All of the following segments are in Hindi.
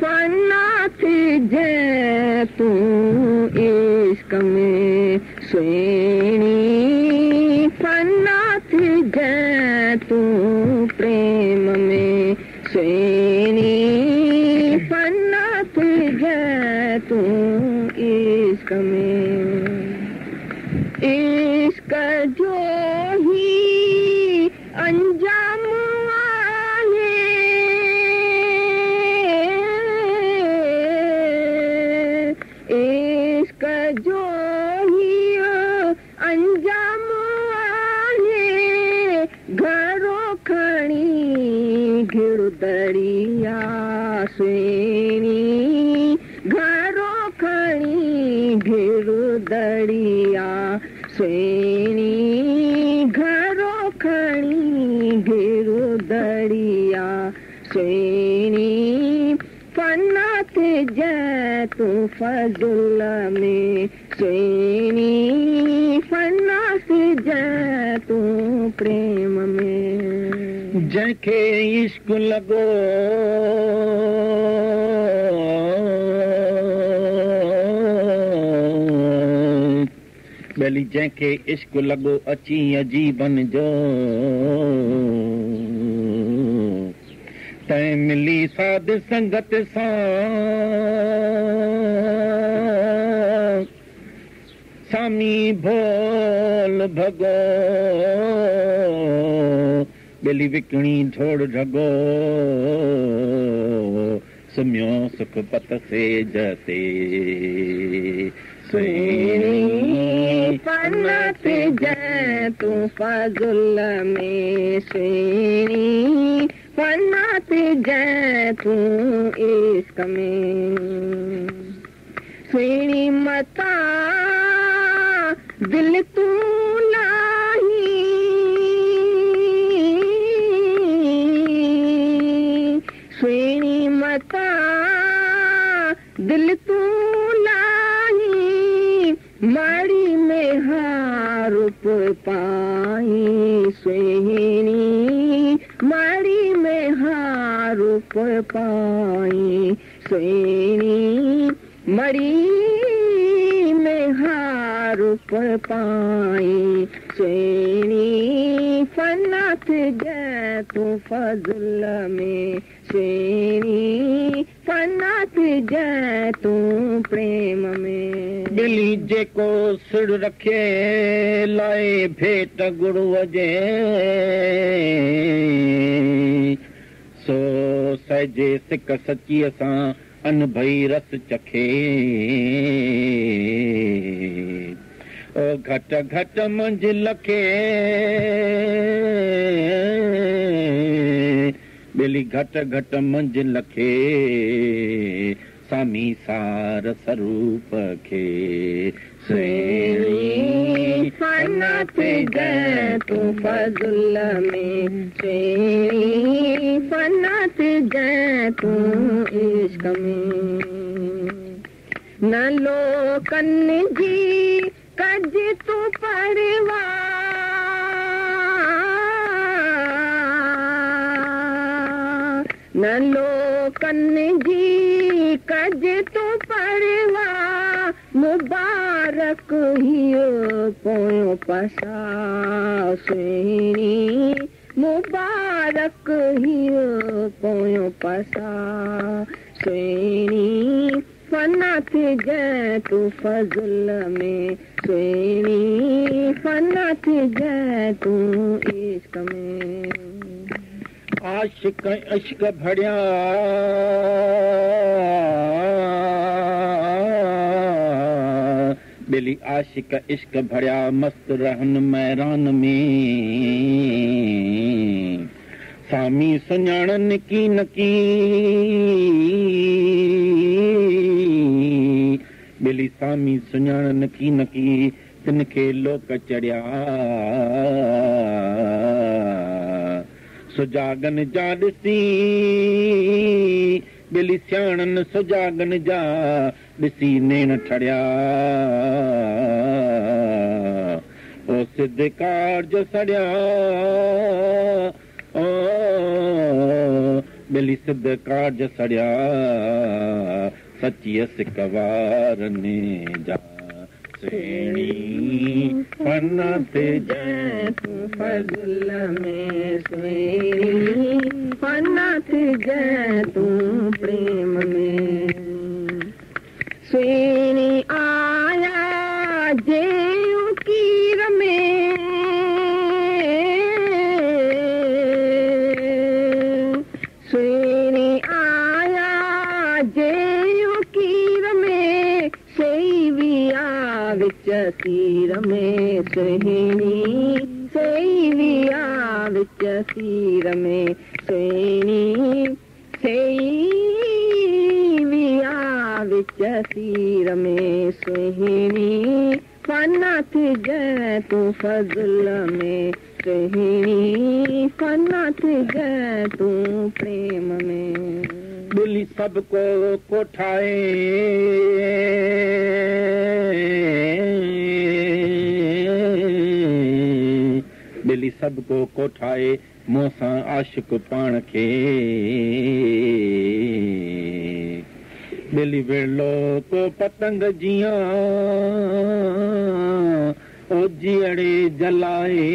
फना थिजे तूं इश्क में सुहिणी, फना थिजे तूं प्रेम में सुहिणी, फना थिजे तूं इश्क में। इश्क जो ही अंजाम आहे, इश्क जो ही अंजाम आहे, घरो खणी घिड़ दरिया सुहिणी, घरो खणी घिड़ दरिया सुहिणी, घरो खणी घिड़ दरिया सुहिणी, फना थिजे तूं फज़ुल में सुहिणी, फना थिजे तूं प्रेम में। जंहिंखे इश्क लॻो बेली, जंहिंखे इश्क लॻो अची अजीबन जो, तंहिं मिली साध संगत सां सामी भोल भगो, बेली विकणी झोड़ ढगो, सुम्हियो सुख पत से जते सुहिणी, फना थिजे तूं फज़ुल में सुहिणी, फना थिजे तूं इश्क में सुहिणी, मता दिल तूं लाही, सुहिणी मता दिल तूं लाही, माड़ी में हारूप पाई सुहिणी, माड़ी में हारूप पाई सुहिणी, मड़ी में हारूप पाई सुहिणी, फना थिजे तूं फज़ुल में सुहिणी, फना थिजे तूं प्रेम में। बिली जेको सिर रखे लाए भेट गुरुअ जे, सो सजे सिक सचीअ सां अनभई रस चखे, ओ घट घट मंझि लखे बेली, घट घट मंझि लखे सामी सार स्वरूप खे सुहिणी, फना थिजे तूं फज़ुल में सुहिणी, फना थिजे तूं इश्क में। न लोकन जी कज तूं परवाह, न लोकन जी कज तूं परवाह, मुबारक हियो पोयों पसा सुहिणी, मुबारक हियो पोयों पसा सुहिणी, फना थिजे तूं फज़ुल में सुहिणी, फना थिजे तूं इश्क में। आशिक इश्क भरिया बेली, आशिक इश्क भरिया मस्त रहन मैरान में, सामी सुञाणन की नकी बेली, सामी सुञाणन की नकी, तिनखे लोक चढ़िया सुजागन जा ॾिसी, बेली सियाणन सुजागन जा ॾिसी नेण ठड़िया, ओ सिद्धकार जो सड़िया ओ बेली सिद्ध कार्ज सड़िया सचिय सिकवारने जा सुहिणी फना ते जय तू फज़ल में सुहिणी फना ते जय तू प्रेम में सुहिणी आया जेऊ कीर में सुहिणी आया जेऊ कीर में सही विया विच तीर में सुहिणी सही विया विच तीर में सुहिणी सही विया विच तीर में सुहिणी फना थी जय तू फज़ल में सुहिणी फना थी जय तू प्रेम में बिली सबको कोठाए बिली सबको कोठाए मोसां आशिक पाण खे बिली वेलो को पतंग जियां ओ जीअड़े जलाए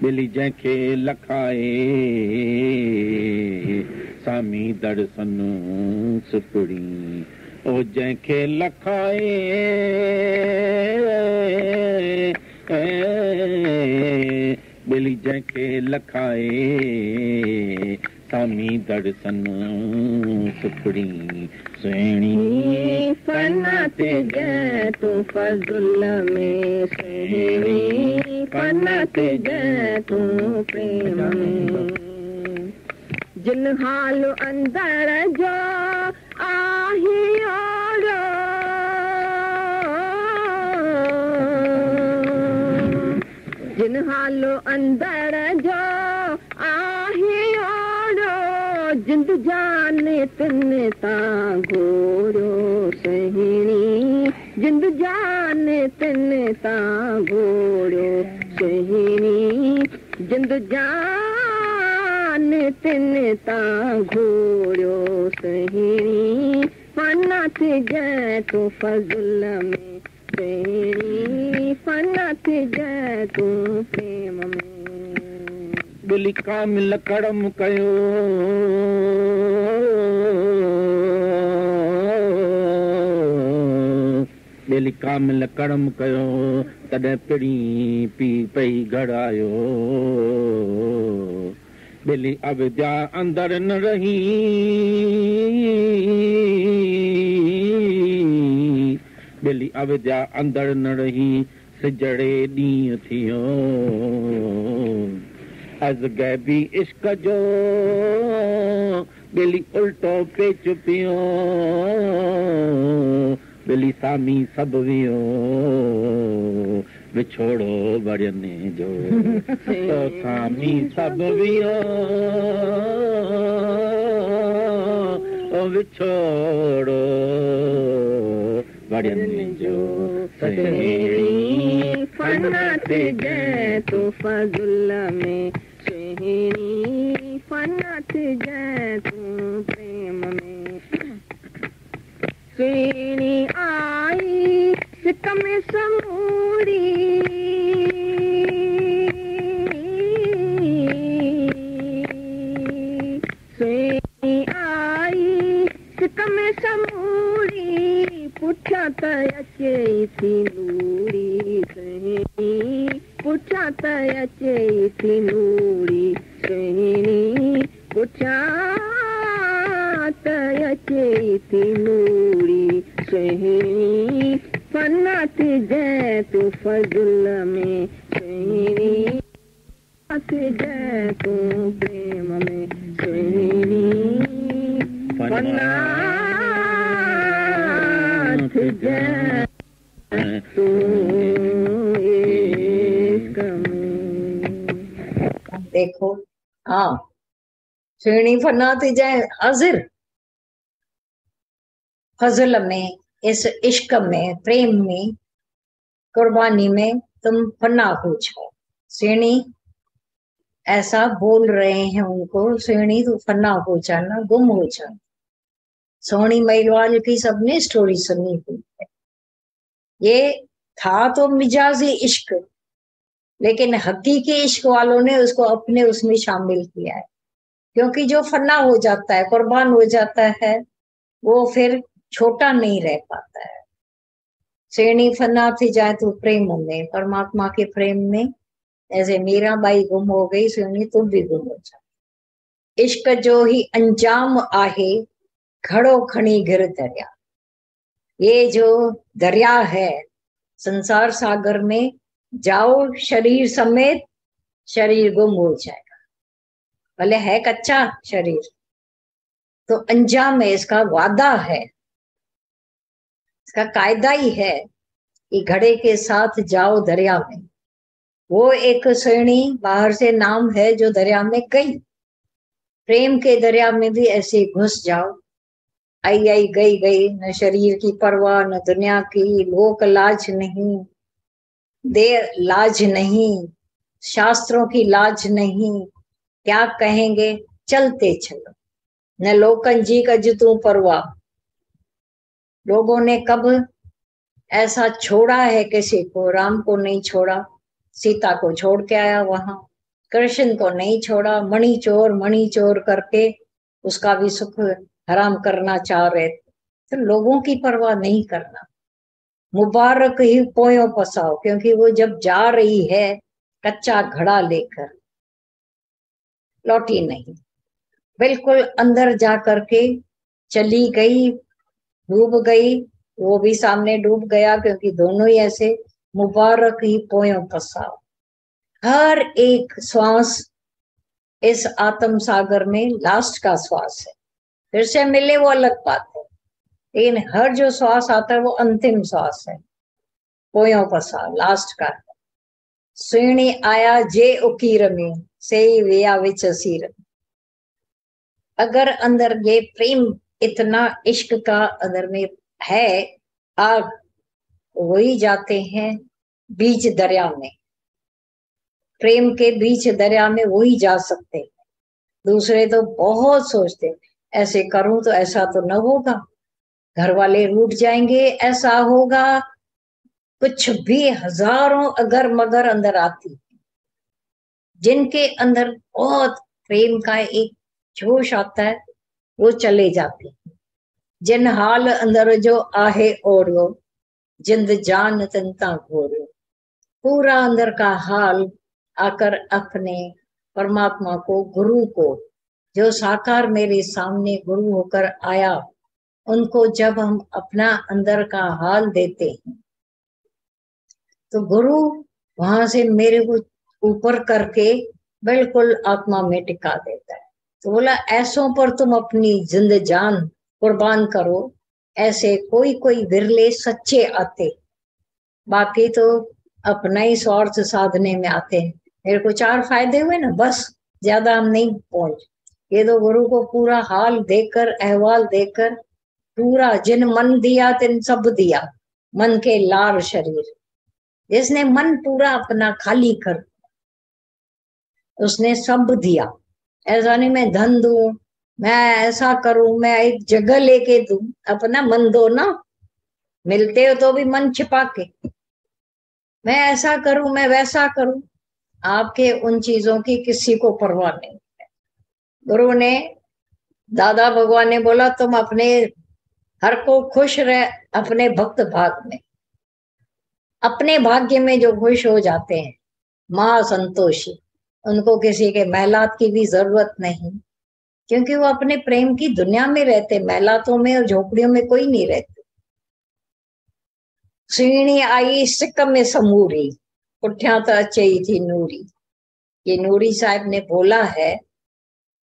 बिली जंहिंखे लखाए सामी दर्शन सुपड़ी ओ जंहिंखे लखाए बिली जंहिंखे लखाए सामी दर्शन सुपड़ी सुहिणी फना ते जय तू फज़ल में सुहिणी फना ते जय तू प्रेम में जिन हाल अंदर जो आही ओरो जिन हाल अंदर जो आही ओरो जिंद जान तिन तां घोरो सुहिणी जिंद जान तिन तां घोरो सुहिणी जिंद जान तिन तां घोरो सुहिणी फना थी जय तू फज़ल में सुहिणी फना थी जय तू प्रेम में बिली कामिल कर्म कयो बिली कामिल कर्म कयो तॾहिं पिड़ी पी पई घड़ायो बिली अविद्या अंदर न रही बिली अविद्या अंदर न रही सिजड़े ॾींहुं थियो अज गैबी इश्क जो बिली उल्टो पेच पियो बिली सामी सब वियो विछोड़ो वरने जो तो सामी सब वियो विछोड़ो वरने जो सुहिणी फना ते जय तू फज़ल में सुहिणी फना ते जय तू प्रेम में सुहिणी आई सिक में समूरी सुहिणी आई सिक में समूरी पुठियां त अचे थी नूरी सुहिणी पुठियां त अचे थी नूरी सुहिणी पुठियां त अचे थी नूरी सुहिणी फना थी जय तू फज़ल में सुहिणी थी जय तू प्रेम में सुहिणी फना थी जय तू इश्क में। देखो हाँ सुहिणी फना थी जाए हाजिर फजल में इस इश्क में प्रेम में कुर्बानी में तुम फना हो जाओ सुहिणी ऐसा बोल रहे हैं उनको, सुहिणी तू फना हो जाना, गुम हो जाना। सोहनी महिवाल की सबने स्टोरी सुनी हुई है। ये था तो मिजाजी इश्क, लेकिन हकीकी इश्क वालों ने उसको अपने उसमें शामिल किया है। क्योंकि जो फना हो जाता है, कुर्बान हो जाता है, वो फिर छोटा नहीं रह पाता है। श्रेणी फना थी जाए तो प्रेम में, परमात्मा के प्रेम में। ऐसे मीराबाई गुम हो गई, श्रेणी तुम भी गुम हो जाओ। इश्क जो ही अंजाम आहे, घड़ो खणी गिर दरिया। ये जो दरिया है संसार सागर में, जाओ शरीर समेत, शरीर गुम हो जाएगा। भले है कच्चा शरीर, तो अंजाम है, इसका वादा है, इसका कायदा ही है कि घड़े के साथ जाओ दरिया में। वो एक श्रेणी बाहर से नाम है जो दरिया में गई। प्रेम के दरिया में भी ऐसे घुस जाओ। आई आई गई गई, न शरीर की परवाह, न दुनिया की, लोक लाज नहीं, देर लाज नहीं, शास्त्रों की लाज नहीं, क्या कहेंगे चलते चलो। न लोकन जी का जितू परवाह। लोगों ने कब ऐसा छोड़ा है किसी को? राम को नहीं छोड़ा, सीता को छोड़ के आया वहां। कृष्ण को नहीं छोड़ा, मणि चोर करके उसका भी सुख हराम करना चाह रहे थे। तो लोगों की परवाह नहीं करना। मुबारक ही पोयों पसाओ, क्योंकि वो जब जा रही है कच्चा घड़ा लेकर, लौटी नहीं, बिल्कुल अंदर जा करके चली गई, डूब गई। वो भी सामने डूब गया, क्योंकि दोनों ही ऐसे। मुबारक ही पोयों पसाओ। हर एक श्वास इस आत्म सागर में लास्ट का श्वास है। फिर से मिले वो अलग बात है, लेकिन हर जो श्वास आता है वो अंतिम श्वास है। पोयों पसा लास्ट का है। सुणी आया जे उकीर में, से विया विच सीर। अगर अंदर ये प्रेम इतना इश्क का अंदर में है, आग वही जाते हैं बीच दरिया में। प्रेम के बीच दरिया में वही जा सकते हैं। दूसरे तो बहुत सोचते ऐसे करूं तो ऐसा तो न होगा, घर वाले रूठ जाएंगे, ऐसा होगा, कुछ भी हजारों अगर मगर अंदर आती। जिनके अंदर बहुत प्रेम का एक जोश आता है वो चले जाते। जिन हाल अंदर जो आहे ओढ़ो, जिंद जान तंता घोरो। पूरा अंदर का हाल आकर अपने परमात्मा को, गुरु को, जो साकार मेरे सामने गुरु होकर आया, उनको जब हम अपना अंदर का हाल देते हैं तो गुरु वहां से मेरे को ऊपर करके बिल्कुल आत्मा में टिका देता है। तो बोला ऐसों पर तुम अपनी जिंद जान कुर्बान करो। ऐसे कोई कोई विरले सच्चे आते, बाकी तो अपना ही स्वार्थ साधने में आते हैं। मेरे को 4 फायदे हुए ना, बस ज्यादा हम नहीं पहुंच। ये तो गुरु को पूरा हाल देकर, अहवाल देकर, पूरा जिन मन दिया तिन सब दिया, मन के लार शरीर। जिसने मन पूरा अपना खाली कर, उसने सब दिया। ऐसा नहीं मैं धन दूं, मैं ऐसा करूं, मैं एक जगह लेके दूं। अपना मन दो ना, मिलते हो तो भी मन छिपा के। मैं ऐसा करूं, मैं वैसा करूं, आपके उन चीजों की किसी को परवाह नहीं है। गुरु ने, दादा भगवान ने बोला तुम अपने हर को खुश रह अपने भक्त भाग में। अपने भाग्य में जो खुश हो जाते हैं, महासंतोषी, उनको किसी के महलात की भी जरूरत नहीं, क्योंकि वो अपने प्रेम की दुनिया में रहते। महलातों में और झोपड़ियों में कोई नहीं रहते। सुणी आई सिक में समूरी, पुठ्या तो अचई थी नूरी। ये नूरी साहब ने बोला है,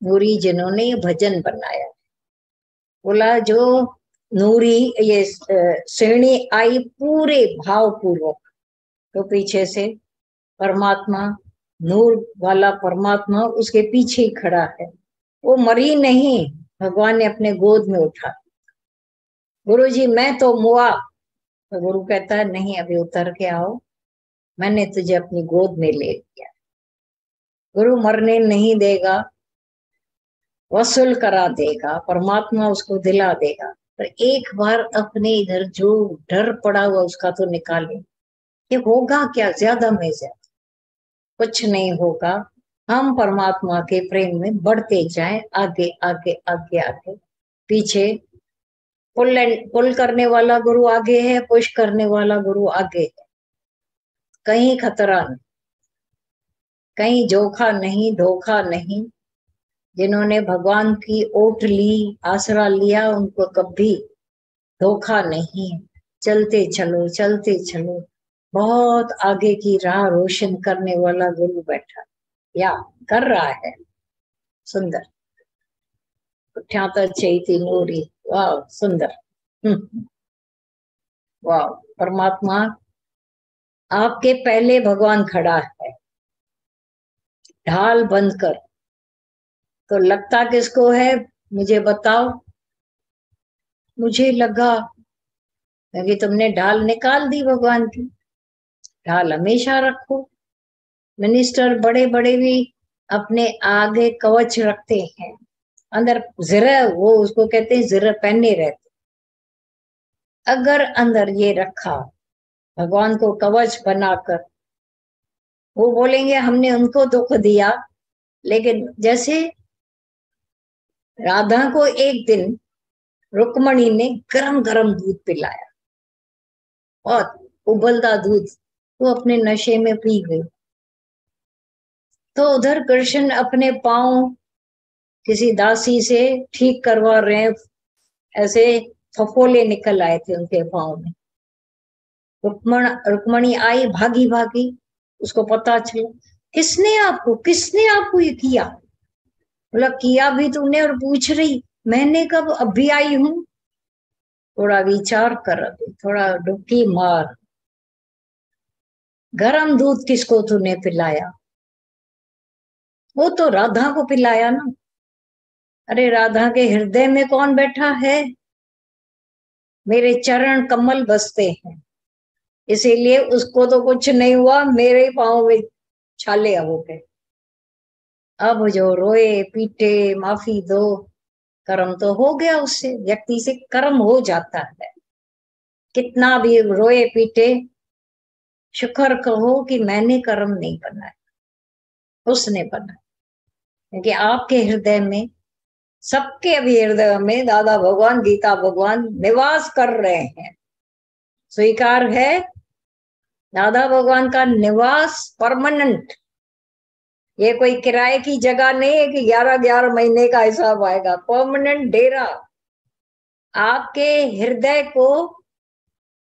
नूरी जिन्होंने ये भजन बनाया, बोला जो नूरी ये श्रेणी आई पूरे भाव पूर्वक, तो पीछे से परमात्मा, नूर वाला परमात्मा उसके पीछे ही खड़ा है। वो मरी नहीं, भगवान ने अपने गोद में उठा। गुरु जी मैं तो मुआ, तो गुरु कहता है नहीं, अभी उतर के आओ, मैंने तुझे अपनी गोद में ले लिया। गुरु मरने नहीं देगा, वसूल करा देगा, परमात्मा उसको दिला देगा। पर एक बार अपने इधर जो डर पड़ा हुआ उसका तो निकाले। ये होगा क्या? ज्यादा में ज्यादा कुछ नहीं होगा। हम परमात्मा के प्रेम में बढ़ते जाएं, आगे आगे आगे आगे। पीछे पुल करने वाला गुरु आगे है, पुश करने वाला गुरु आगे है। कहीं खतरा नहीं, कहीं जोखा नहीं, धोखा नहीं। जिन्होंने भगवान की ओट ली, आसरा लिया, उनको कभी धोखा नहीं। चलते चलो, चलते चलो। बहुत आगे की राह रोशन करने वाला गुरु बैठा या कर रहा है। सुंदर उठ्याता चैती नूरी। वाह सुंदर। वाह, परमात्मा आपके पहले भगवान खड़ा है ढाल बंद कर। तो लगता किसको है मुझे बताओ? मुझे लगा क्योंकि तुमने ढाल निकाल दी भगवान की। ढाल हमेशा रखो। मिनिस्टर बड़े बड़े भी अपने आगे कवच रखते हैं, अंदर ज़रा वो उसको कहते हैं ज़रा पहने रहते। अगर अंदर ये रखा भगवान को कवच बनाकर, वो बोलेंगे हमने उनको दुख दिया। लेकिन जैसे राधा को एक दिन रुक्मणी ने गरम गरम दूध पिलाया और उबलता दूध, वो अपने नशे में पी गई। तो उधर कृष्ण अपने पांव किसी दासी से ठीक करवा रहे हैं, ऐसे फफोले निकल आए थे उनके पांव में। रुक्मणी आई भागी भागी, उसको पता चला किसने आपको ये किया? बोला किया भी तूने और पूछ रही मैंने कब? अभी आई हूं। थोड़ा विचार कर, थोड़ा डुबकी मार। गरम दूध किसको तूने पिलाया? वो तो राधा को पिलाया ना। अरे राधा के हृदय में कौन बैठा है? मेरे चरण कमल बसते हैं, इसीलिए उसको तो कुछ नहीं हुआ, मेरे पांव में छाले हो गए। अब जो रोए पीटे माफी दो, कर्म तो हो गया, उससे व्यक्ति से कर्म हो जाता है। कितना भी रोए पीटे, शुक्र कहो कि मैंने कर्म नहीं बनाया, उसने बनाया। क्योंकि आपके हृदय में, सबके भी हृदय में दादा भगवान, गीता भगवान निवास कर रहे हैं। स्वीकार है? दादा भगवान का निवास परमानेंट। ये कोई किराए की जगह नहीं है कि 11-11 महीने का हिसाब आएगा। परमानेंट डेरा आपके हृदय को,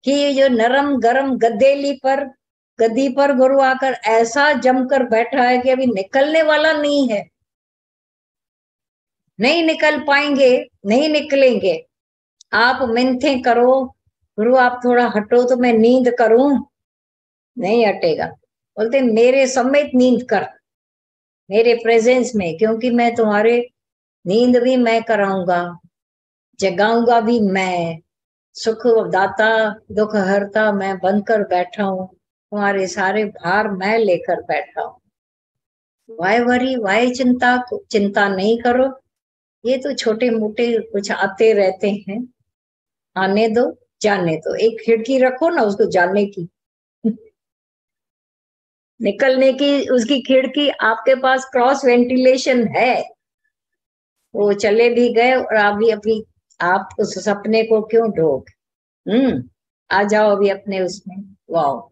कि जो नरम गरम गद्दी पर गुरु आकर ऐसा जमकर बैठा है कि अभी निकलने वाला नहीं है। नहीं निकल पाएंगे, नहीं निकलेंगे। आप मिन्नतें करो, गुरु आप थोड़ा हटो तो मैं नींद करूं, नहीं हटेगा। बोलते मेरे समेत नींद कर, मेरे प्रेजेंस में, क्योंकि मैं तुम्हारे नींद भी मैं कराऊंगा, जगाऊंगा भी मैं, सुख दाता दुख हरता मैं बनकर बैठा हूं, तुम्हारे सारे भार मैं लेकर बैठा हूं। वाई वरी, वाई चिंता, चिंता नहीं करो। ये तो छोटे मोटे कुछ आते रहते हैं, आने दो जाने दो। एक खिड़की रखो ना उसको जाने की, निकलने की उसकी खिड़की आपके पास क्रॉस वेंटिलेशन है। वो चले भी गए और अभी आप उस सपने को क्यों ढोग? आ जाओ अभी अपने उसमें। वाओ।